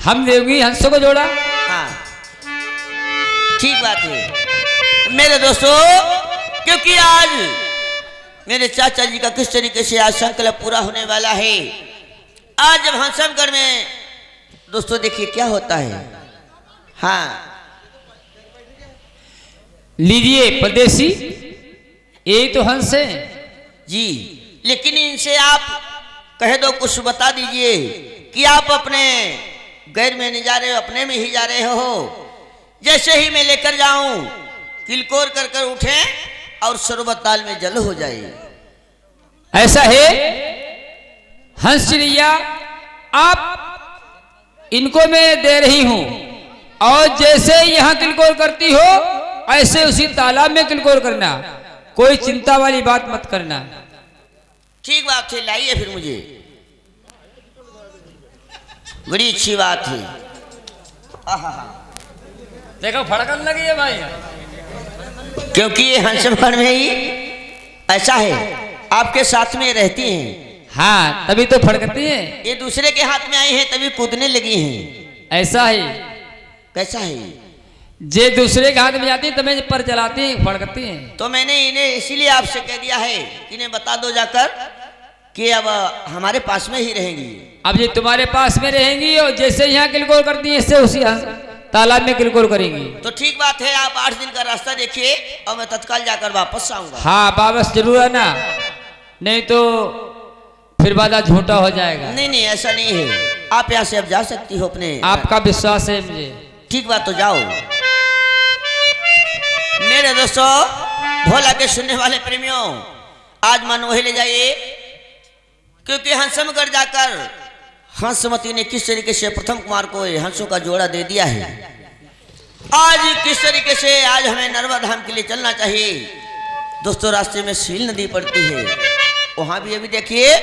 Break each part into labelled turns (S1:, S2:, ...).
S1: हम देंगे हंसों को जोड़ा।
S2: हाँ ठीक बात है मेरे दोस्तों, क्योंकि आज मेरे चाचा जी का किस तरीके से आज संकल्प पूरा होने वाला है। आज जब हंसमगढ़ में दोस्तों देखिए क्या होता है। हाँ
S1: लीजिए परदेसी, यही तो हंस है
S2: जी, लेकिन इनसे आप कह दो, कुछ बता दीजिए कि आप अपने गैर में नहीं जा रहे हो, अपने में ही जा रहे हो। जैसे ही मैं लेकर जाऊं किलकोर कर कर उठे और सरोवर ताल में जल हो जाए।
S1: ऐसा है हंस चिड़िया, आप इनको मैं दे रही हूं और जैसे यहां किलकोर करती हो ऐसे उसी तालाब में किलकोर करना, कोई चिंता वाली बात मत करना।
S2: ठीक बात है, लाइए फिर मुझे, बड़ी अच्छी बात है।
S1: देखो फड़कन लगी है भाई,
S2: क्योंकि ये हंसमगढ़ में ही ऐसा है, आपके साथ में रहती हैं।
S1: हाँ तभी तो फड़कती है।
S2: ये दूसरे के हाथ में आई है तभी कूदने लगी हैं।
S1: ऐसा है,
S2: कैसा है?
S1: जे दूसरे के हाथ में जाती है तभी पर चलाती है, फड़कती है।
S2: तो मैंने इन्हें इसीलिए आपसे कह दिया है कि इन्हें बता दो जाकर कि अब हमारे पास में ही रहेंगी।
S1: अब ये तुम्हारे पास में रहेंगी और जैसे यहाँ किलकोर करती है इससे उसी तालाब में किलकोर करेंगी।
S2: तो ठीक बात है, आप 8 दिन का रास्ता देखिए और मैं तत्काल जाकर वापस आऊंगा।
S1: हाँ वापस जरूर आना, नहीं तो फिर वादा झूठा हो जाएगा।
S2: नहीं नहीं ऐसा नहीं है, आप यहाँ से अब जा सकती हो अपने।
S1: आपका विश्वास है मुझे।
S2: ठीक बात, तो जाओ। मेरे दोस्तों, भोला के सुनने वाले प्रेमियों, आज मन वही ले जाइए, क्योंकि हंसमगढ़ जाकर हंसमती ने किस तरीके से प्रथम कुमार को हंसों का जोड़ा दे दिया है। आज किस तरीके से आज हमें नर्मदा धाम के लिए चलना चाहिए। दोस्तों रास्ते में सील नदी पड़ती है, वहां भी अभी देखिए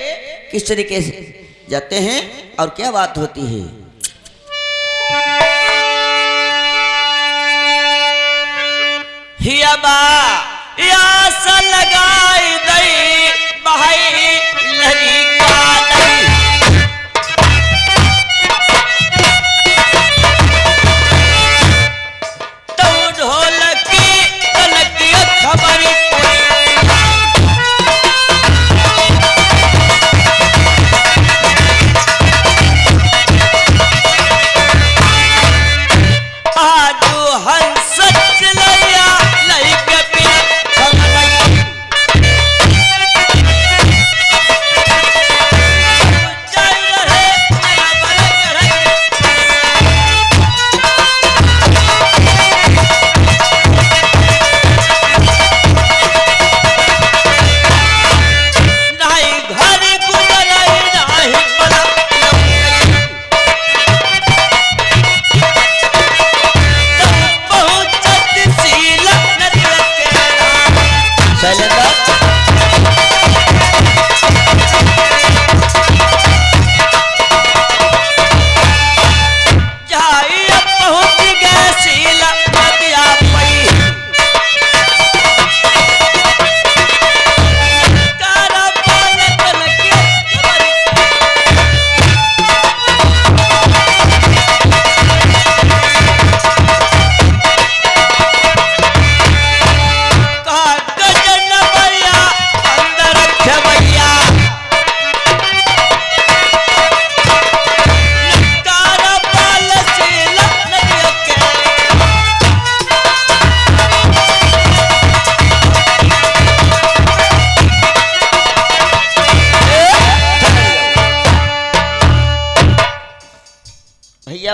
S2: किस तरीके से जाते हैं और क्या बात होती है। हिया बा यास लगाई दई बहाई लहरी का दई, तो ढोलकी तलकी खबर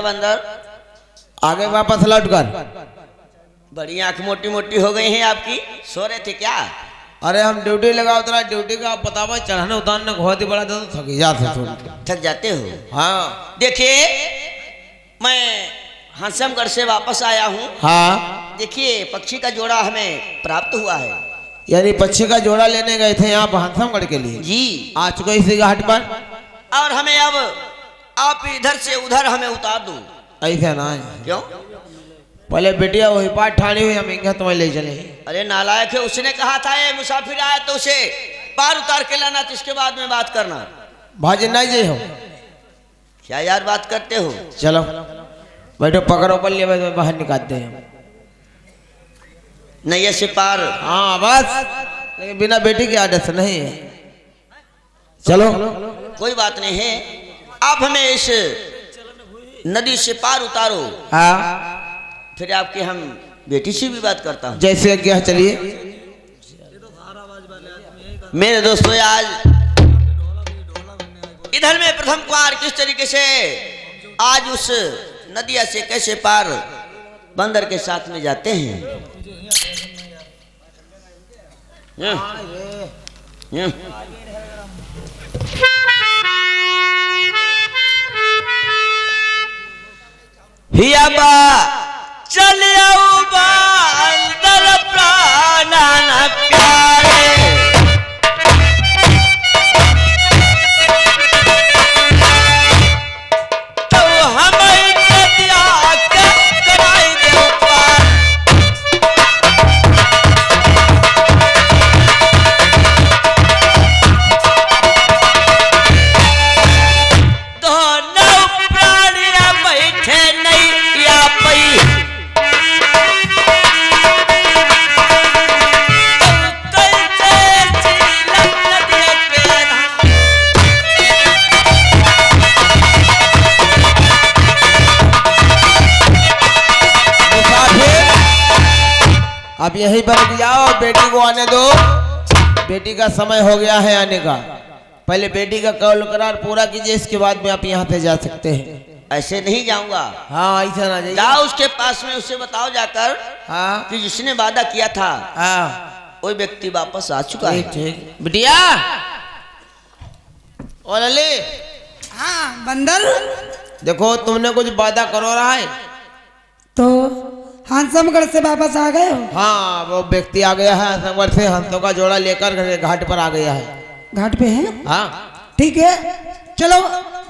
S2: बंदर
S3: आगे वापस लौट कर।
S2: बड़ी आंख मोटी मोटी हो गई हैं आपकी, सो रहे थे क्या?
S3: अरे हम ड्यूटी लगा उतरा, ड्यूटी का पता भाई चढ़ाने उतारने बहुत ही बड़ा था, तो थक जाते थोड़ा।
S2: थक जाते हो?
S3: हाँ
S2: देखिए मैं हंसमगढ़ से वापस आया हूँ।
S3: हाँ
S2: देखिए पक्षी का जोड़ा हमें प्राप्त हुआ है।
S3: यानी पक्षी का जोड़ा लेने गए थे यहाँ हंसमगढ़ के लिए
S2: जी।
S3: आ चुके इसी घाट पर,
S2: और हमें अब आप इधर से उधर हमें उतार दो।
S3: ऐसा ना है।
S2: क्यों?
S3: पहले बेटिया वही पाठ ठानी हुई, हम इनका तुम्हें ले चले।
S2: अरे नालायक है, उसने कहा था ये मुसाफिर आया तो उसे पार उतार के लाना, तो इसके बाद में बात करना।
S3: भाजी नहीं जी हो
S2: क्या यार बात करते हो?
S3: चलो बैठो, पकड़ो पल्ले, बाहर निकालते हैं।
S2: नैया से पार।
S3: हाँ बस, लेकिन बिना बेटी की आदत नहीं है। चलो
S2: कोई बात नहीं है, आप हमें इस नदी से पार उतारो,
S3: हाँ
S2: फिर आपके हम बेटी से भी बात करता हूँ।
S3: जैसे क्या, चलिए।
S2: मेरे दोस्तों, आज इधर में प्रथम कुमार किस तरीके से आज उस नदिया से कैसे पार बंदर के साथ में जाते हैं। हिया बा चल आओ बंदर प्राणा न प्यारे, तो हमें नदिया के कराई दे पार। दोनों प्राणिया बैठे नहीं या पई,
S3: आप यहीं पर जाओ, बेटी को आने दो। बेटी का समय हो गया है आने का। पहले बेटी का कौल करार पूरा कीजिए, इसके बाद में आप यहाँ से जा सकते हैं।
S2: ऐसे नहीं जाऊंगा।
S3: हाँ ऐसा ना जाइए।
S2: जाओ उसके पास में, उससे बताओ जाकर
S3: हाँ
S2: कि जिसने वादा किया था
S3: हाँ
S2: वही व्यक्ति वापस आ चुका है।
S3: ठीक। बिटिया और अली,
S4: हाँ बंदर,
S3: देखो तुमने कुछ वादा करो रहा है
S4: तो हंसमगढ़ से वापस आ गए हो?
S3: हाँ, वो व्यक्ति आ गया है हंसमगढ़ से, हंसों का जोड़ा लेकर घाट पर आ गया है।
S4: घाट पे है?
S3: हाँ
S4: ठीक है, चलो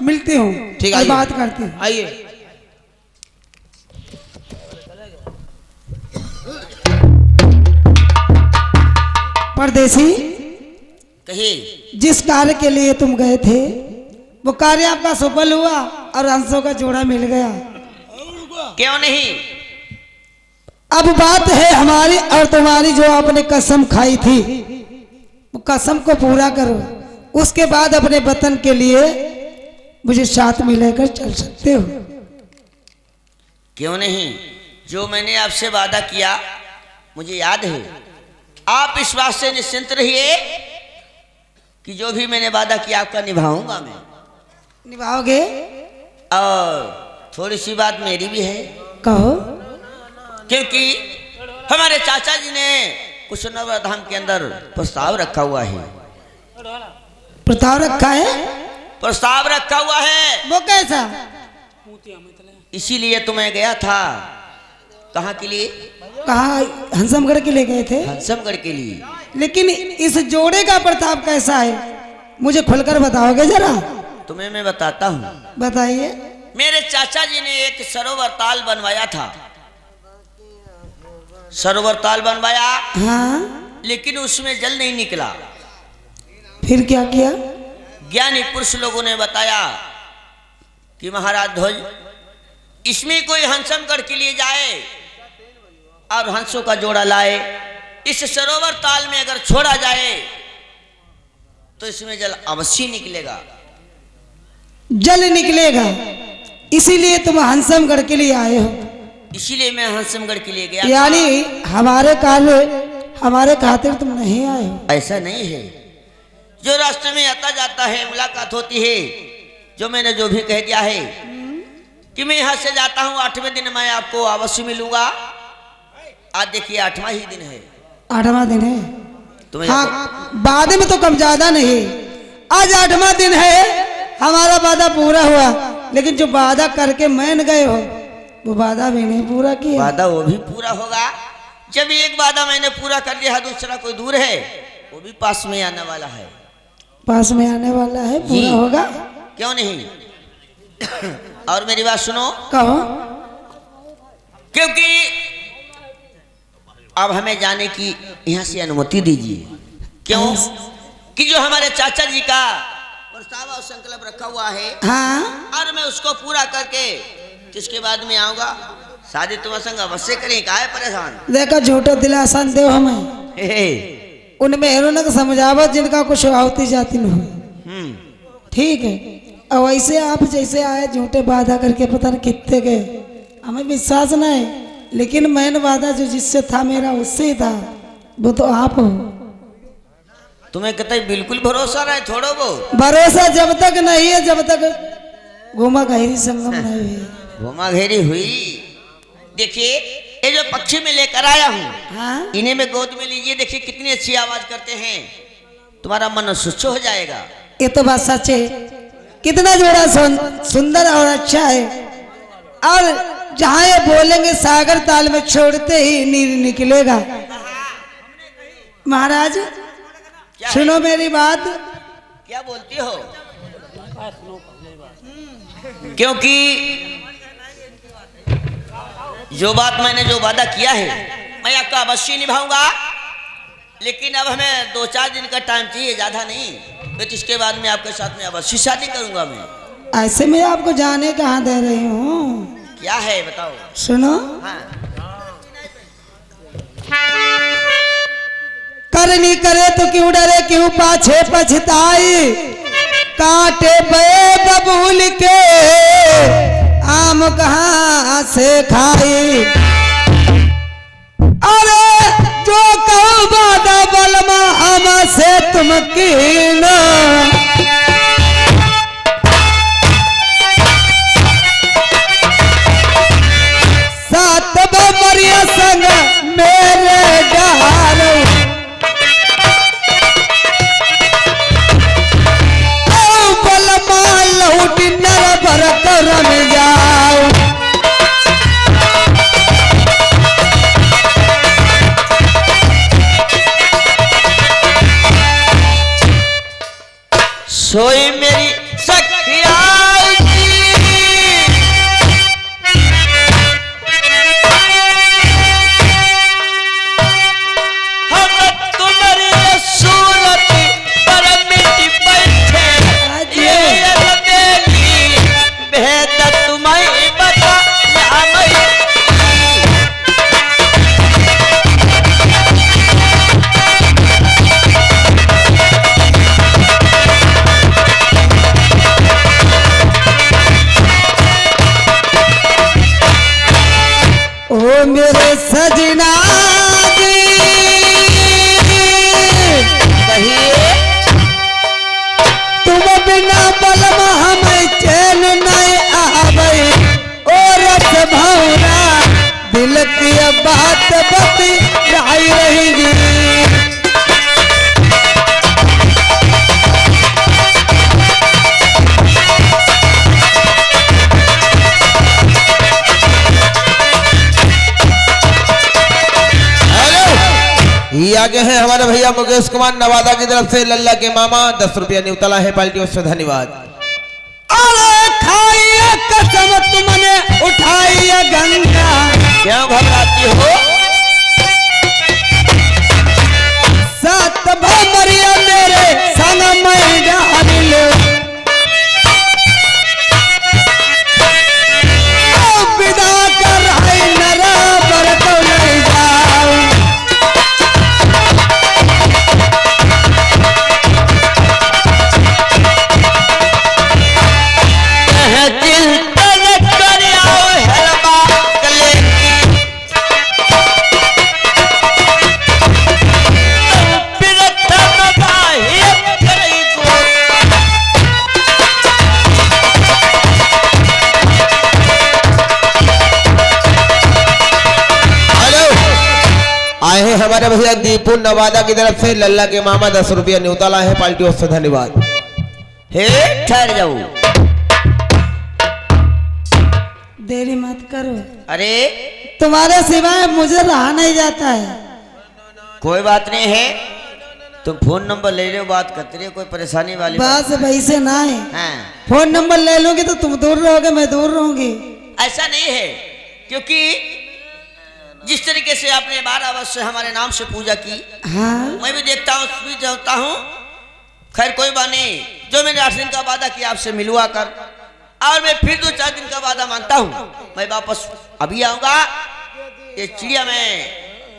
S4: मिलती हूँ,
S3: ठीक
S4: और
S3: है,
S4: बात करती हूँ।
S3: आइए।
S4: परदेसी,
S2: कहिए।
S4: जिस कार्य के लिए तुम गए थे वो कार्य आपका सफल हुआ और हंसों का जोड़ा मिल गया।
S2: क्यों नहीं?
S4: अब बात है हमारी और तुम्हारी, जो आपने कसम खाई थी वो कसम को पूरा करो, उसके बाद अपने वतन के लिए मुझे साथ में लेकर चल सकते हो।
S2: क्यों नहीं? जो मैंने आपसे वादा किया मुझे याद है। आप इस बात से निश्चिंत रहिए कि जो भी मैंने वादा किया आपका निभाऊंगा मैं।
S4: निभाओगे?
S2: और थोड़ी सी बात मेरी भी है,
S4: कहो।
S2: क्योंकि हमारे चाचा जी ने कुशनवर धाम के अंदर प्रस्ताव रखा हुआ है।
S4: प्रस्ताव रखा है?
S2: प्रस्ताव रखा हुआ है,
S4: वो कैसा?
S2: इसीलिए तो मैं गया था। कहाँ के लिए?
S4: कहाँ? हंसमगढ़ के लिए गए थे?
S2: हंसमगढ़ के लिए।
S4: लेकिन इस जोड़े का प्रताप कैसा है, मुझे खुलकर बताओगे जरा?
S2: तुम्हें मैं बताता हूँ।
S4: बताइए।
S2: मेरे चाचा जी ने एक सरोवर ताल बनवाया था। सरोवर ताल बनवाया,
S4: हाँ,
S2: लेकिन उसमें जल नहीं निकला।
S4: फिर क्या किया?
S2: ज्ञानी पुरुष लोगों ने बताया कि महाराज ध्वज, इसमें कोई हंसमगढ़ के लिए जाए और हंसों का जोड़ा लाए, इस सरोवर ताल में अगर छोड़ा जाए तो इसमें जल अवश्य निकलेगा।
S4: जल निकलेगा, इसीलिए तुम हंसमगढ़ के लिए आए हो?
S2: इसीलिए मैं हंसमगढ़ के लिए गया।
S4: यानी हमारे कार्य, हमारे खातिर तुम नहीं आए हो?
S2: ऐसा नहीं है। जो रास्ते में आता जाता है मुलाकात होती है, जो मैंने जो भी कह दिया है कि मैं यहाँ से जाता हूँ 8वें दिन मैं आपको अवश्य मिलूंगा। आज देखिए 8वां ही दिन है।
S4: 8वां दिन है?
S2: तुम्हें
S4: हाँ, वादे में तो कम ज्यादा नहीं। आज 8वां दिन है, हमारा वादा पूरा हुआ, लेकिन जो वादा करके मान गए हो वो वादा भी नहीं पूरा किया।
S2: वादा वो भी पूरा होगा। जब एक वादा मैंने पूरा कर दिया, दूसरा कोई दूर है, वो भी पास में आने वाला है।
S4: पास में आने वाला है, पूरा होगा।
S2: क्यों नहीं? और मेरी बात सुनो।
S4: कहो।
S2: क्योंकि अब हमें जाने की यहाँ से अनुमति दीजिए। क्यों? कि जो हमारे चाचा जी का प्रस्ताव और संकल्प रखा हुआ है
S4: हाँ
S2: और मैं उसको पूरा करके जिसके बाद में आऊंगा शादी तुम्हारे संग अवश्य करें, काहे परेशान।
S4: देखो झूठो दिलासन दे हमें
S2: हे
S4: उन मेहरों ने समझावा जिनका कुछ आवती जाती न हो। ठीक है, और वैसे आप जैसे आए झूठे वादा करके पता नहीं कितने गए, हमें विश्वास नहीं, लेकिन मैंने वादा जो जिससे था मेरा उससे ही था, वो तो आप हो।
S2: तुम्हें कतई बिल्कुल भरोसा नहीं, थोड़ो वो
S4: भरोसा जब तक नहीं है जब तक घुमा गहरी संगम नहीं हुई।
S2: घुमा घेरी हुई। देखिए ये जो पक्षी में लेकर आया हूँ
S4: हाँ
S2: इन्हें में गोद में लीजिए, देखिए कितनी अच्छी आवाज करते हैं, तुम्हारा मन सुच्छ हो जाएगा।
S4: ये तो बात सच है, कितना जोड़ा सुंदर और अच्छा है, और जहाँ ये बोलेंगे सागर ताल में छोड़ते ही नीर निकलेगा। महाराज
S2: क्या
S4: सुनो
S2: है?
S4: मेरी बात,
S2: क्या बोलती हो? क्योंकि जो बात मैंने जो वादा किया है मैं आपका अवश्य निभाऊंगा, लेकिन अब हमें 2-4 दिन का टाइम चाहिए, ज्यादा नहीं, तो इसके बाद में आपके साथ में अवश्य शादी करूंगा मैं।
S4: ऐसे में आपको जाने कहाँ दे रही हूँ,
S2: क्या है बताओ।
S4: सुनो।
S2: हाँ
S4: करनी करे तो क्यों डरे, क्यों पाछे पछताई, कांटे पे बबूल के आम कहाँ से खाई। अरे जो कहो बादा बलमा हमसे तुम कीन, सात बमरिया संग मेरे डहार, लौटी नर भर करम जाओ।
S2: सोई मेरी सखिया
S4: मेरे सजना तुम बिना बलम हमें चैन नहीं आवे, और रस भौरा दिल की बात बती रहेगी।
S3: ये आगे है हमारे भैया मुकेश कुमार नवादा की तरफ से, लल्ला के मामा 10 रुपया न्यूतला है पार्टी से, धन्यवाद।
S4: अरे खाइए कसम तुमने उठाइए गंगा,
S2: क्यों घबराती हो?
S4: सात भमरिया मेरे संग में डाल, विदा कर नरा पर तो नहीं जाओ।
S3: आए हैं हमारे भैया दीपू नवादा की तरफ से, लल्ला के मामा 10 रुपया न्यूतला है पार्टी से, धन्यवाद।
S2: हे ठहर जाओ,
S4: देरी मत करो,
S2: अरे
S4: तुम्हारे सिवाय मुझे रहा नहीं जाता है।
S2: कोई बात नहीं है, तुम फोन नंबर ले रहे हो, बात करते रहे, कोई परेशानी वाली
S4: बस वैसे ना है,
S2: हाँ।
S4: फोन नंबर ले लूंगी तो तुम दूर रहोगे मैं दूर रहूंगी।
S2: ऐसा नहीं है, क्योंकि जिस तरीके से आपने 12 वर्ष से हमारे नाम से पूजा की,
S4: हाँ
S2: मैं भी देखता हूँ, भी जानता हूँ। खैर कोई बात नहीं, जो मैंने 8 दिन का वादा किया आपसे मिलवा कर, और मैं फिर 2-4 दिन का वादा मानता हूँ, मैं वापस अभी आऊंगा। ये चिड़िया मैं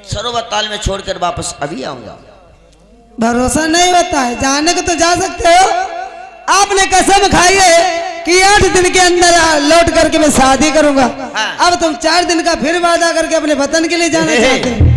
S2: सरोवर ताल में छोड़कर वापस अभी आऊंगा।
S4: भरोसा नहीं होता है, जाने को तो जा सकते हो। आपने कसम खाई है कि 8 दिन के अंदर लौट करके मैं शादी करूंगा।
S2: हाँ।
S4: अब तुम 4 दिन का फिर वादा करके अपने वतन के लिए जाना चाहते हो।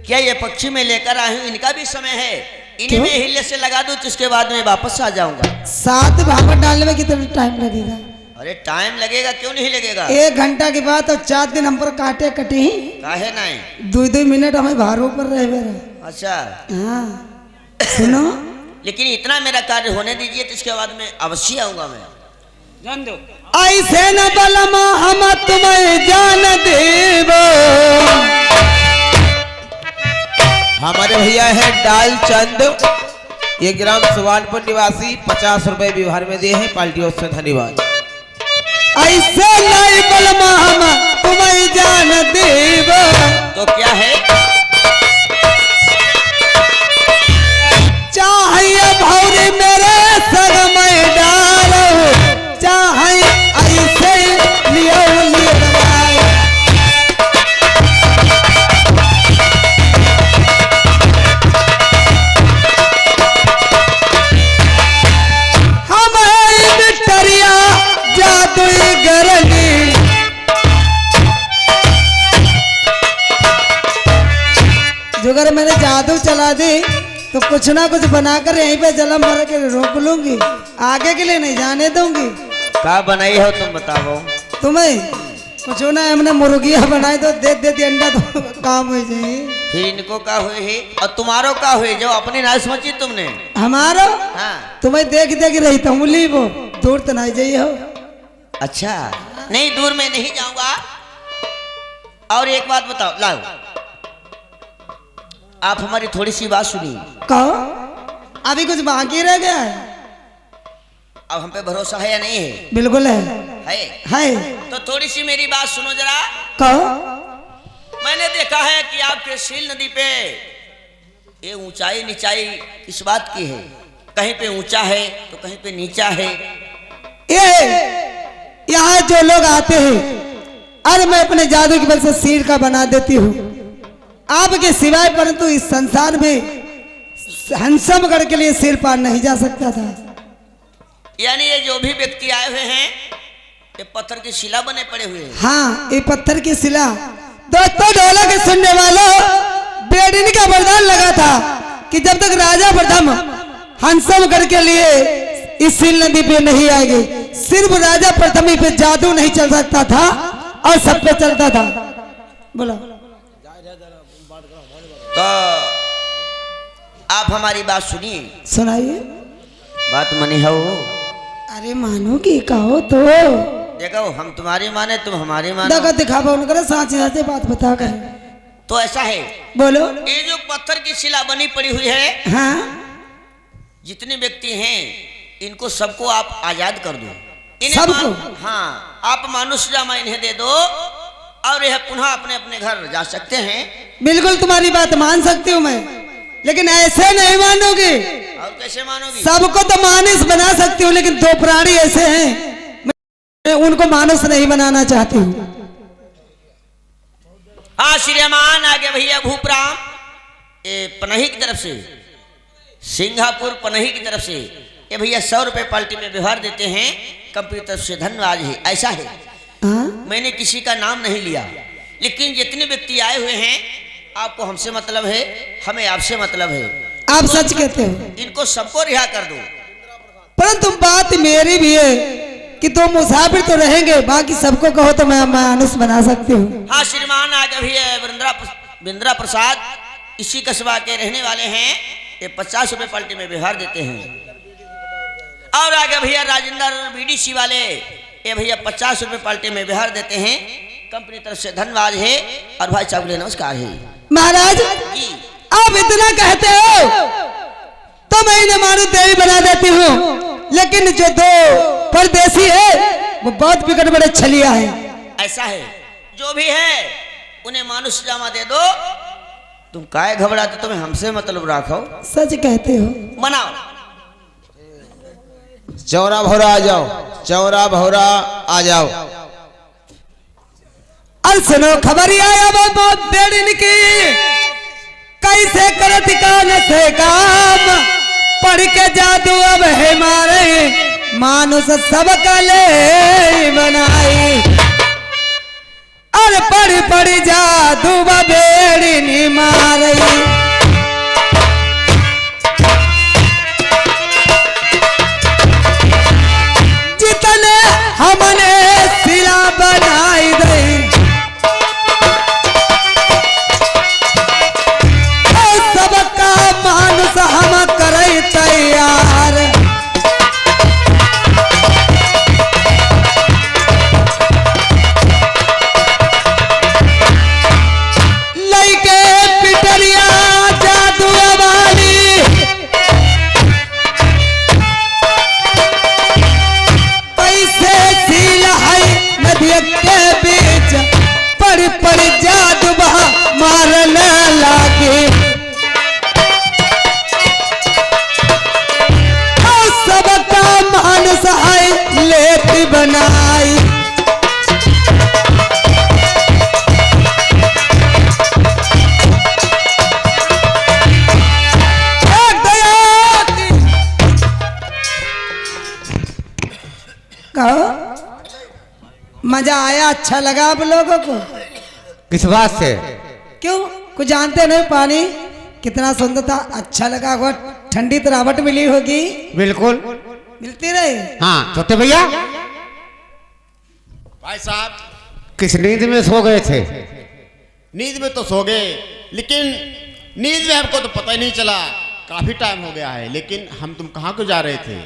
S2: क्या ये पक्षी मैं लेकर आई हूँ, इनका भी समय है, इन्हीं
S4: क्यों?
S2: में हिले से लगा दूं, जिसके बाद मैं वापस आ जाऊंगा।
S4: 7 भापड़ डालने में कितना टाइम लगेगा?
S2: अरे टाइम लगेगा, क्यों नहीं लगेगा?
S4: 1 घंटा के बाद और 4 दिन हम पर काटे कटे ही
S2: काहे नहीं?
S4: 2-2 मिनट हमें भारों पर रहे मेरा।
S2: अच्छा,
S4: हाँ सुनो,
S2: लेकिन इतना मेरा कार्य होने दीजिए, तो इसके बाद मैं अवश्य आऊंगा। मैं
S1: जान दो।
S4: ऐसे न बलमा हम तुम्हें जान देव।
S3: हमारे भैया है डाल चंद, ये ग्राम सुवानपुर निवासी, 50 रुपए व्यवहार में दिए हैं, पार्टियों से धन्यवाद।
S4: ऐसे नहीं बलमा हम तुम्हें जान देव।
S2: तो क्या है?
S4: चाहिए भौरी मेरे संग में डालो, चाहे ऐसे लियो लियो। हमारी बिटरिया जादुई गरली, जो अगर मैंने जादू चला दी तो कुछ ना कुछ बनाकर यहीं पे जलम भर के रोक लूंगी, आगे के लिए नहीं जाने दूंगी।
S2: क्या बनाई हो तुम बताओ?
S4: तुम्हें कुछ ना, हमने मुर्गिया बनाई तो दे अंडा तो काम हो जाए।
S2: फिर इनको का हुए है और तुम्हारो का हुए, जो अपनी ना समझी तुमने।
S4: हमारा
S2: हाँ,
S4: तुम्हें देख रही तो उंगली वो दूर तो नहीं जाइए हो।
S2: अच्छा, नहीं दूर में नहीं जाऊंगा। और एक बात बताओ, लाओ आप हमारी थोड़ी सी बात सुनिए।
S4: कहो, अभी कुछ बाकी रह गया है?
S2: अब हम पे भरोसा है या नहीं है?
S4: बिल्कुल है,
S2: है।
S4: है।
S2: तो थोड़ी सी मेरी बात सुनो जरा।
S4: कहो।
S2: मैंने देखा है कि आपके सील नदी पे ये ऊंचाई नीचाई इस बात की है, कहीं पे ऊंचा है तो कहीं पे नीचा है।
S4: ये यहाँ जो लोग आते हैं, अरे मैं अपने जादू की वजह से सिर का बना देती हूँ आपके सिवाय, परंतु इस संसार में हंसमगढ़ के लिए सिर पार नहीं जा सकता था।
S2: यानी ये जो भी व्यक्ति आए हुए हैं, ये पत्थर की शिला बने पड़े हुए हैं।
S4: हाँ, ये पत्थर की शिला। दोस्तों, ढोला के सुनने वालों, बेडिन का वरदान लगा था कि जब तक राजा प्रथम हंसमगढ़ के लिए इस सील नदी पे नहीं आएगी, सिर्फ राजा प्रथम ही पे जादू नहीं चल सकता था और सब पे चलता था। बोलो।
S2: तो आप हमारी बात सुनिए।
S4: सुनाइए।
S2: बात मनी हो?
S4: अरे मानो की कहो तो
S2: देखो, हम तुम्हारी माने तुम हमारी मानो।
S4: दगा दिखावा उनका साथ साथ बात बता कर।
S2: तो ऐसा है,
S4: बोलो।
S2: ये जो पत्थर की शिला बनी पड़ी हुई है,
S4: हाँ,
S2: जितने व्यक्ति हैं इनको सबको आप आजाद कर दो।
S4: सबको?
S2: हाँ, आप मानुष जामा इन्हें दे दो और यह पुनः अपने अपने घर जा सकते हैं।
S4: बिल्कुल तुम्हारी बात मान सकती हूँ मैं, लेकिन ऐसे नहीं मानोगे।
S2: और कैसे मानोगी?
S4: सबको तो मानुष बना सकती हूँ, लेकिन 2 प्राणी ऐसे हैं मैं उनको मानुष नहीं बनाना चाहती हूँ।
S2: हाँ श्रीमान, आगे भैया भूपराम, ये पनही की तरफ से, सिंगापुर पनही की तरफ से ये भैया 100 रुपए पार्टी में व्यवहार देते हैं, कंपनी तरफ से धन्यवाद है। ऐसा है,
S4: हाँ?
S2: मैंने किसी का नाम नहीं लिया, लेकिन जितने व्यक्ति आए हुए हैं, आपको हमसे मतलब है, हमें आपसे मतलब है।
S4: आप सच कहते हो,
S2: इनको सबको रिहा कर दो।
S4: परंतु बात मेरी भी है कि 2 मुसाफिर तो रहेंगे, बाकी सबको कहो तो मैं मानुष बना सकती हूँ।
S2: हाँ श्रीमान, आगे भैया बिंद्रा प्रसाद इसी कस्बा के रहने वाले हैं, ये 50 रुपए पार्टी में व्यवहार देते हैं। और आगे भैया राजेंद्र बीडीसी वाले, ये भैया 50 रुपए पार्टी में व्यवहार देते हैं, कंपनी तरफ से धन्यवाद है। और भाई साहब नमस्कार है।
S4: महाराज
S2: जी,
S4: आप इतना कहते हो तो मैं इन्हें मानो देवी बना देती हूँ, लेकिन जो 2 परदेसी है वो बहुत बिगड़ बड़े छलिया है।
S2: ऐसा है, जो भी है उन्हें मानुष जामा दे दो। तुम काहे घबराते, तुम्हें हमसे मतलब रखो।
S4: सच कहते हो।
S2: बनाओ।
S3: चौरा भौरा आ जाओ, चौरा भौरा आ जाओ।
S4: और सुनो खबरिया अब बेड़िन की कैसे करत कान से काम, पढ़ के जादू अब है मारे मानुष सब कले बनाई। और पढ़ पढ़ जादू बेड़िन मारे, जितने हमने सिला बनाई दे सबका मानुष हम करे तैयार। लइके पिटरिया जादू वाली कैसे सीला है नदिया के बीच, पड़ पड़ जादू बहा मारने लागे। सबका मानस है लेत बनाई। कहो मजा आया, अच्छा लगा आप लोगों को?
S5: किस बात से?
S4: क्यों कुछ जानते नहीं? पानी कितना सुंदर था, अच्छा लगा होगा, ठंडी तरावट मिली होगी।
S5: बिल्कुल
S4: मिलती रही।
S5: हाँ छोटे भैया,
S6: भाई साहब
S5: किस नींद में सो गए थे?
S6: नींद में तो सो गए, लेकिन नींद में हमको तो पता ही नहीं चला, काफी टाइम हो गया है। लेकिन हम तुम कहाँ को जा रहे थे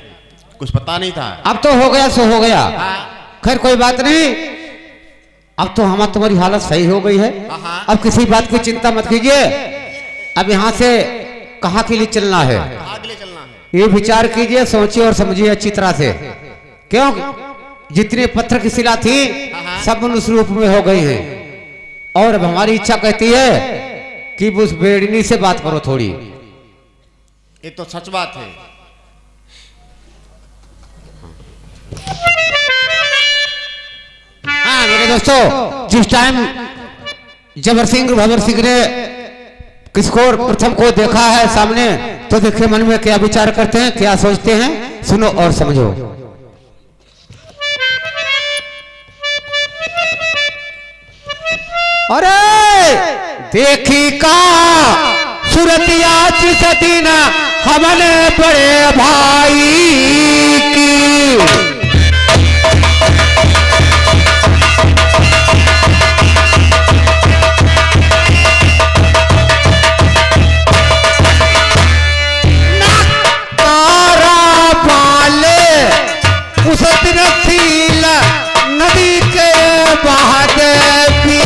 S6: कुछ पता नहीं था।
S5: अब तो हो गया सो हो गया,
S6: हाँ।
S5: खैर कोई बात नहीं। अब तो हमारी तुम्हारी हालत सही हो गई है,
S6: हाँ।
S5: अब किसी बात की चिंता मत कीजिए। अब यहाँ से कहाँ के लिए चलना है
S6: कहाँ के लिए चलना है
S5: ये विचार कीजिए, सोचिए और समझिए अच्छी तरह से। क्यों जितने पत्थर की शिला थी सब मनुष्य रूप में हो गई हैं, और अब हमारी इच्छा कहती है कि उस बेड़नी से बात करो थोड़ी।
S6: ये तो सच बात है।
S5: हाँ मेरे दोस्तों, जिस टाइम जबर सिंह भवर सिंह ने किसको प्रथम को देखा है सामने, तो देखिए मन में क्या विचार करते हैं, क्या सोचते हैं, सुनो और समझो। अरे देखी का सुरतिया चिसतीन हमने बड़े भाई की, उस दिन सील नदी के बहाते भी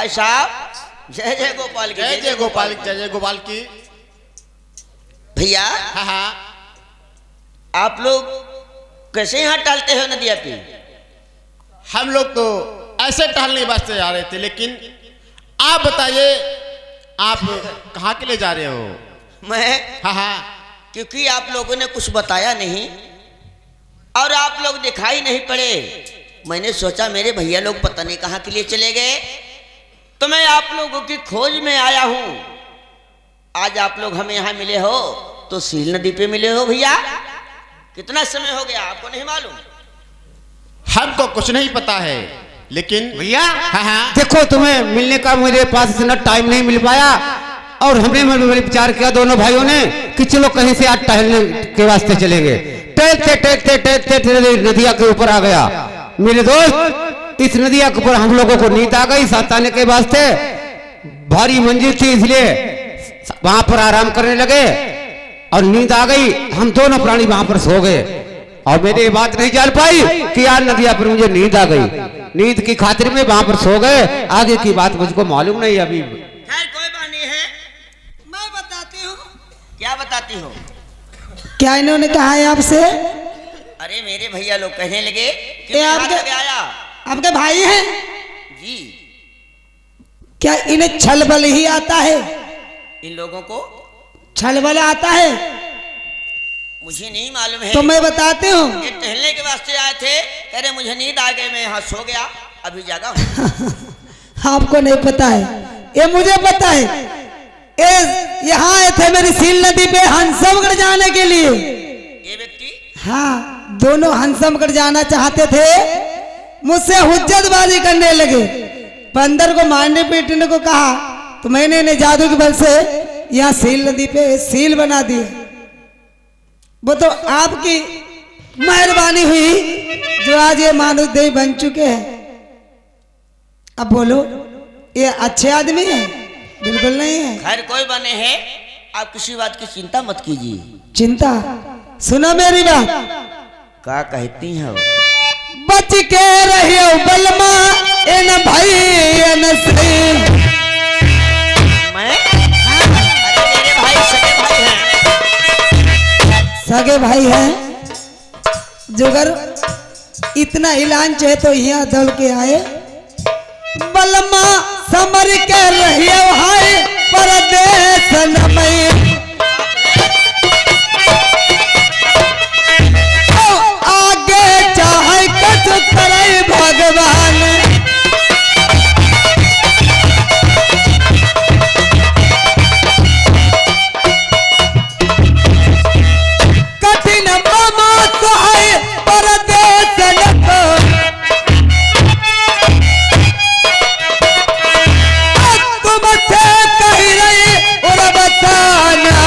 S2: भाई साहब जय जय गोपाल की,
S6: जय जय गोपाल की, जय जय गोपाल की।
S2: भैया
S6: हाँ हाँ,
S2: आप लोग कैसे यहाँ टहलते हो नदिया पे?
S6: हम लोग तो ऐसे टहलने वास्ते जा रहे थे, लेकिन आप बताइए आप कहाँ के लिए जा रहे हो?
S2: मैं,
S6: हाँ हाँ,
S2: क्योंकि आप लोगों ने कुछ बताया नहीं और आप लोग दिखाई नहीं पड़े, मैंने सोचा मेरे भैया लोग पता नहीं कहाँ के लिए चले गए, तो मैं आप लोगों की खोज में आया हूँ। आज आप लोग हमें यहाँ मिले हो तो सील नदी पे मिले हो भैया। कितना समय हो गया आपको नहीं मालूम?
S6: हमको कुछ नहीं पता है, लेकिन
S5: भैया
S6: हाँ हाँ,
S5: देखो तुम्हें मिलने का मेरे पास इतना टाइम नहीं मिल पाया, और हमने मैंने विचार किया दोनों भाइयों ने कि चलो कहीं से आज टहलने के वास्ते चलेंगे। टहलते टहलते टहलते टहलते नदिया के ऊपर आ गया मेरे दोस्त। इस नदिया के ऊपर हम लोगों को नींद आ गई, साथ आने के वास्ते भारी मंजिल थी, इसलिए वहां पर आराम करने लगे और नींद आ गई। हम दोनों प्राणी वहां पर सो गए और मैंने ये बात नहीं जान पाई कि यार नदिया पर मुझे नींद आ गई। नींद की खातिर में वहां पर सो गए, आगे की बात मुझको मालूम नहीं अभी।
S2: खैर कोई बात नहीं है,
S4: मैं बताती हूँ।
S2: क्या बताती हो?
S4: क्या इन्होंने कहा है आपसे?
S2: अरे मेरे भैया लोग कहने लगे कि
S4: ये
S2: मैं
S4: आपके-
S2: यहाँ लगे आया।
S4: आपके भाई हैं?
S2: जी,
S4: क्या इन्हें छल बल ही आता है?
S2: इन लोगों को
S4: छल बल आता है?
S2: मुझे नहीं मालूम है।
S4: तो मैं बताती हूँ।
S2: ये टहलने के वास्ते आए थे, कह रहे मुझे नींद आ गई, मैं यहाँ सो गया, अभी जागा हूँ।
S4: आपको नहीं पता है, ये मुझे पता है। ये यहाँ आए थे मेरी सील नदी पे हंसमगढ़ जाने के लिए।
S2: ये व्यक्ति
S4: हाँ, दोनों हंसमगढ़ जाना चाहते थे, मुझसे हुज्जतबाजी करने लगे, बंदर को मारने पीटने को कहा, तो मैंने इन्हें जादू के बल से यहाँ सील नदी पे सील बना दी। वो तो आपकी मेहरबानी हुई जो आज ये मानव देव बन चुके हैं। अब बोलो, ये अच्छे आदमी हैं? बिल्कुल नहीं है।
S2: खैर कोई बने हैं, आप किसी बात की चिंता मत कीजिए।
S4: चिंता सुनो मेरी बात।
S2: क्या कहती हो?
S4: बच के रहियो बलमा इन भाई इन से।
S2: मैं? अरे मेरे भाई सगे भाई हैं।
S4: सगे भाई हैं, जुगर इतना ऐलान चाहे तो यहाँ दौड़ के आए। बलमा समर के रहियो हाय परदेश नमय। आगे चाहे कुछ करे भगवान। कठिन मामा सहाय परदेश नको। तुमसे कह रही और बताना।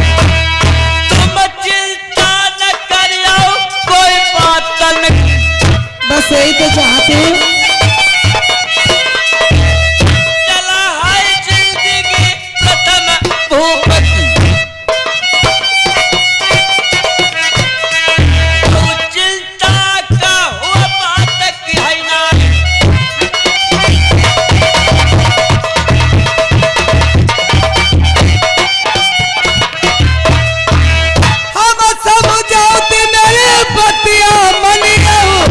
S2: तुम चिंता न करियो, कोई बात नहीं।
S4: बस यही तो चाहती हूँ।
S2: चला है जिंदगी प्रथम भूपति। तू चिंता का हुआ बात की है ना।
S4: हम समझौती मेरे पतिया मनी रहूं,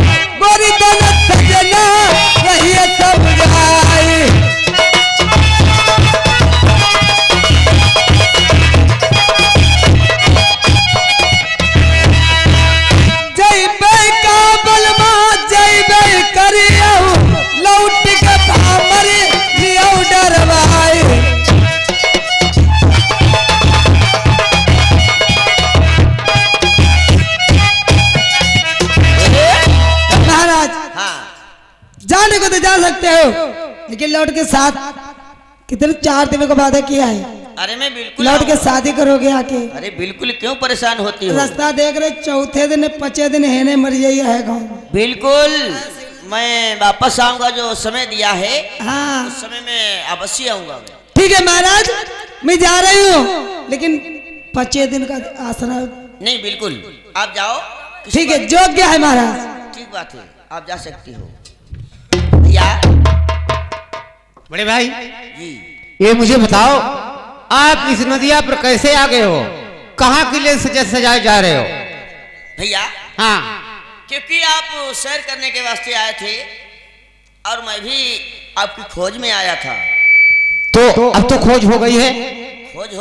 S4: गोरी गलत सजना रहिए समझाई। जय बे का बलमा जय बे करियो, लौट के भामरी लियो डरवाई। महाराज
S2: हाँ,
S4: जाने को तो जा सकते हो, लेकिन लौट के साथ कितने 4 दिनों का वादा किया है।
S2: अरे मैं बिल्कुल
S4: लौट के
S2: आऊंगा।
S4: शादी करोगे आके।
S2: अरे बिल्कुल, क्यों परेशान होती हो?
S4: रास्ता देख रहे, चौथे दिन 5 दिन हेने मर जाइए है गाँव।
S2: बिल्कुल, मैं वापस आऊंगा, जो समय दिया है
S4: हाँ
S2: उस समय में अवश्य आऊंगा।
S4: ठीक है महाराज, मैं जा रही हूँ, लेकिन 5 दिन का आसरा
S2: नहीं बिल्कुल, आप जाओ।
S4: ठीक है, योग्य है महाराज।
S2: ठीक बात है, आप जा सकती हो। भैया
S5: बड़े भाई,
S2: जी,
S5: ये मुझे बताओ, आप इस नदिया पर कैसे आ गए हो? कहाँ के लिए सजाए जा रहे हो?
S2: भैया
S5: हाँ,
S2: क्योंकि आप सैर करने के वास्ते आए थे और मैं भी आपकी खोज में आया था।
S5: तो अब तो खोज हो गई है।
S2: खोज हो